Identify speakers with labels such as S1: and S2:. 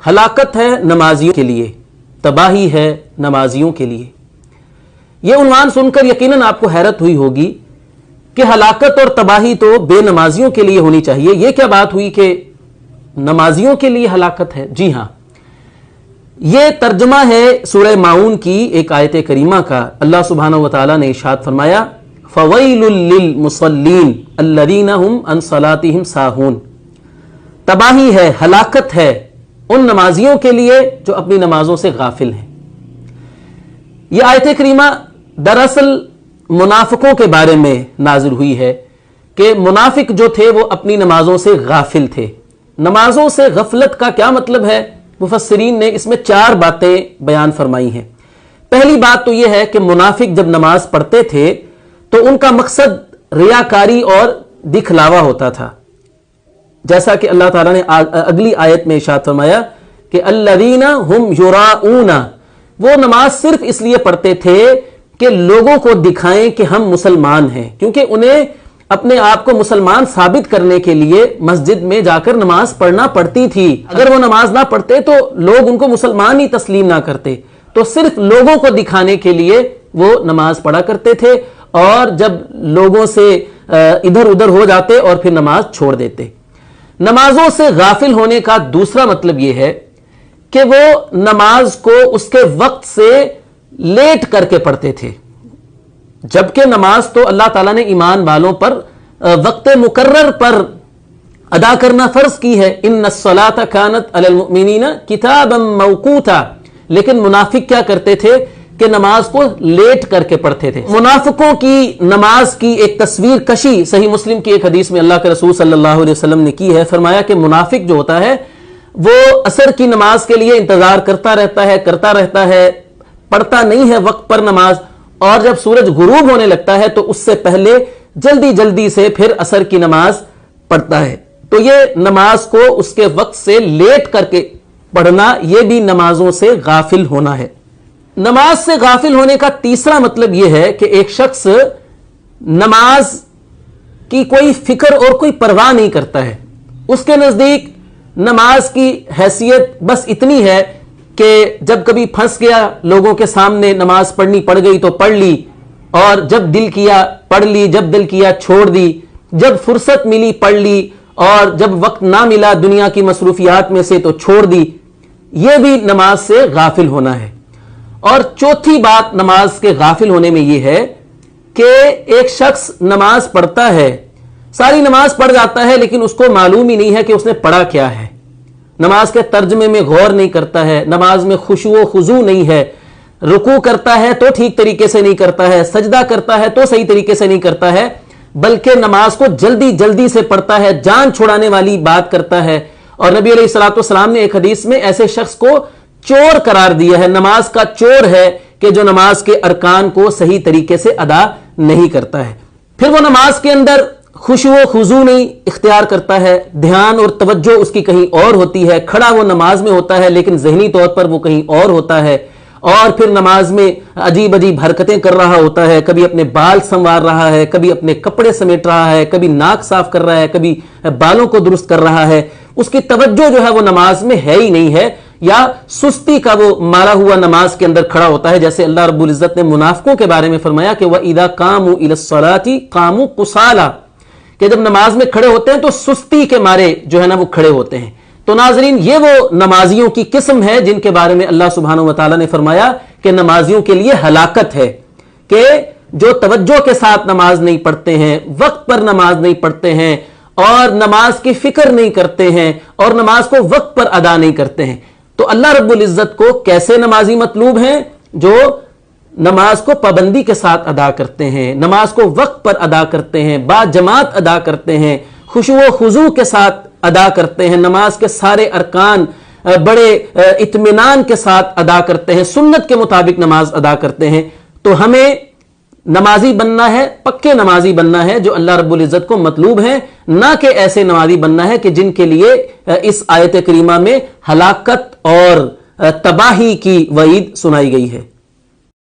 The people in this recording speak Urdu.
S1: ہلاکت ہے نمازیوں کے لیے، تباہی ہے نمازیوں کے لیے۔ یہ عنوان سن کر یقیناً آپ کو حیرت ہوئی ہوگی کہ ہلاکت اور تباہی تو بے نمازیوں کے لیے ہونی چاہیے، یہ کیا بات ہوئی کہ نمازیوں کے لیے ہلاکت ہے؟ جی ہاں، یہ ترجمہ ہے سورہ ماؤن کی ایک آیت کریمہ کا۔ اللہ سبحانہ وتعالی نے ارشاد فرمایا فَوَيْلٌ لِّلْمُصَلِّينَ الَّذِينَ هُمْ عَنْ صَلَاتِهِمْ سَاهُونَ، تباہی ہے، ہلاکت ہے ان نمازیوں کے لیے جو اپنی نمازوں سے غافل ہیں۔ یہ آیت کریمہ دراصل منافقوں کے بارے میں نازل ہوئی ہے کہ منافق جو تھے وہ اپنی نمازوں سے غافل تھے۔ نمازوں سے غفلت کا کیا مطلب ہے؟ مفسرین نے اس میں 4 باتیں بیان فرمائی ہیں۔ پہلی بات تو یہ ہے کہ منافق جب نماز پڑھتے تھے تو ان کا مقصد ریاکاری اور دکھلاوا ہوتا تھا، جیسا کہ اللہ تعالیٰ نے اگلی آیت میں ارشاد فرمایا کہ الذین ہم یراؤون، وہ نماز صرف اس لیے پڑھتے تھے کہ لوگوں کو دکھائیں کہ ہم مسلمان ہیں، کیونکہ انہیں اپنے آپ کو مسلمان ثابت کرنے کے لیے مسجد میں جا کر نماز پڑھنا پڑتی تھی۔ اگر وہ نماز نہ پڑھتے تو لوگ ان کو مسلمان ہی تسلیم نہ کرتے، تو صرف لوگوں کو دکھانے کے لیے وہ نماز پڑھا کرتے تھے، اور جب لوگوں سے ادھر ادھر ہو جاتے اور پھر نماز چھوڑ دیتے۔ نمازوں سے غافل ہونے کا دوسرا مطلب یہ ہے کہ وہ نماز کو اس کے وقت سے لیٹ کر کے پڑھتے تھے، جبکہ نماز تو اللہ تعالیٰ نے ایمان والوں پر وقت مقرر پر ادا کرنا فرض کی ہے، ان الصلاۃ کانت علی المؤمنین کتابا موقوتا، لیکن منافق کیا کرتے تھے کہ نماز کو لیٹ کر کے پڑھتے تھے۔ منافقوں کی نماز کی ایک تصویر کشی صحیح مسلم کی ایک حدیث میں اللہ کے رسول صلی اللہ علیہ وسلم نے کی ہے۔ فرمایا کہ منافق جو ہوتا ہے وہ عصر کی نماز کے لیے انتظار کرتا رہتا ہے، پڑھتا نہیں ہے وقت پر نماز، اور جب سورج غروب ہونے لگتا ہے تو اس سے پہلے جلدی سے پھر عصر کی نماز پڑھتا ہے۔ تو یہ نماز کو اس کے وقت سے لیٹ کر کے پڑھنا، یہ بھی نمازوں سے غافل ہونا ہے۔ نماز سے غافل ہونے کا تیسرا مطلب یہ ہے کہ ایک شخص نماز کی کوئی فکر اور کوئی پرواہ نہیں کرتا ہے۔ اس کے نزدیک نماز کی حیثیت بس اتنی ہے کہ جب کبھی پھنس گیا لوگوں کے سامنے نماز پڑھنی پڑ گئی تو پڑھ لی، اور جب دل کیا پڑھ لی، جب دل کیا چھوڑ دی، جب فرصت ملی پڑھ لی، اور جب وقت نہ ملا دنیا کی مصروفیات میں سے تو چھوڑ دی۔ یہ بھی نماز سے غافل ہونا ہے۔ اور چوتھی بات نماز کے غافل ہونے میں یہ ہے کہ ایک شخص نماز پڑھتا ہے، ساری نماز پڑھ جاتا ہے، لیکن اس کو معلوم ہی نہیں ہے کہ اس نے پڑھا کیا ہے، نماز کے ترجمے میں غور نہیں کرتا ہے، نماز میں خشوع و خضوع نہیں ہے، رکوع کرتا ہے تو ٹھیک طریقے سے نہیں کرتا ہے، سجدہ کرتا ہے تو صحیح طریقے سے نہیں کرتا ہے، بلکہ نماز کو جلدی سے پڑھتا ہے، جان چھڑانے والی بات کرتا ہے۔ اور نبی علیہ الصلوۃ والسلام نے ایک حدیث میں ایسے شخص کو چور قرار دیا ہے، نماز کا چور ہے، کہ جو نماز کے ارکان کو صحیح طریقے سے ادا نہیں کرتا ہے۔ پھر وہ نماز کے اندر خشوع و خضوع نہیں اختیار کرتا ہے، دھیان اور توجہ اس کی کہیں اور ہوتی ہے، کھڑا وہ نماز میں ہوتا ہے لیکن ذہنی طور پر وہ کہیں اور ہوتا ہے، اور پھر نماز میں عجیب حرکتیں کر رہا ہوتا ہے، کبھی اپنے بال سنوار رہا ہے، کبھی اپنے کپڑے سمیٹ رہا ہے، کبھی ناک صاف کر رہا ہے، کبھی بالوں کو درست کر رہا ہے۔ اس کی توجہ جو ہے وہ نماز میں ہے ہی نہیں ہے، یا سستی کا وہ مارا ہوا نماز کے اندر کھڑا ہوتا ہے، جیسے اللہ رب العزت نے منافقوں کے بارے میں فرمایا کہ وَإِذَا قَامُوا إِلَى الصَّلَاةِ قَامُوا قُصَالَىٰ، کہ جب نماز میں کھڑے ہوتے ہیں تو سستی کے مارے جو ہے نا وہ کھڑے ہوتے ہیں۔ تو ناظرین، یہ وہ نمازیوں کی قسم ہے جن کے بارے میں اللہ سبحانہ وتعالی نے فرمایا کہ نمازیوں کے لیے ہلاکت ہے، کہ جو توجہ کے ساتھ نماز نہیں پڑھتے ہیں، وقت پر نماز نہیں پڑھتے ہیں، اور نماز کی فکر نہیں کرتے ہیں، اور نماز کو وقت پر ادا نہیں کرتے ہیں۔ تو اللہ رب العزت کو کیسے نمازی مطلوب ہیں؟ جو نماز کو پابندی کے ساتھ ادا کرتے ہیں، نماز کو وقت پر ادا کرتے ہیں، با جماعت ادا کرتے ہیں، خشوع و خضوع کے ساتھ ادا کرتے ہیں، نماز کے سارے ارکان بڑے اطمینان کے ساتھ ادا کرتے ہیں، سنت کے مطابق نماز ادا کرتے ہیں۔ تو ہمیں نمازی بننا ہے، پکے نمازی بننا ہے جو اللہ رب العزت کو مطلوب ہیں، نہ کہ ایسے نمازی بننا ہے کہ جن کے لیے اس آیت کریمہ میں ہلاکت اور تباہی کی وعید سنائی گئی ہے۔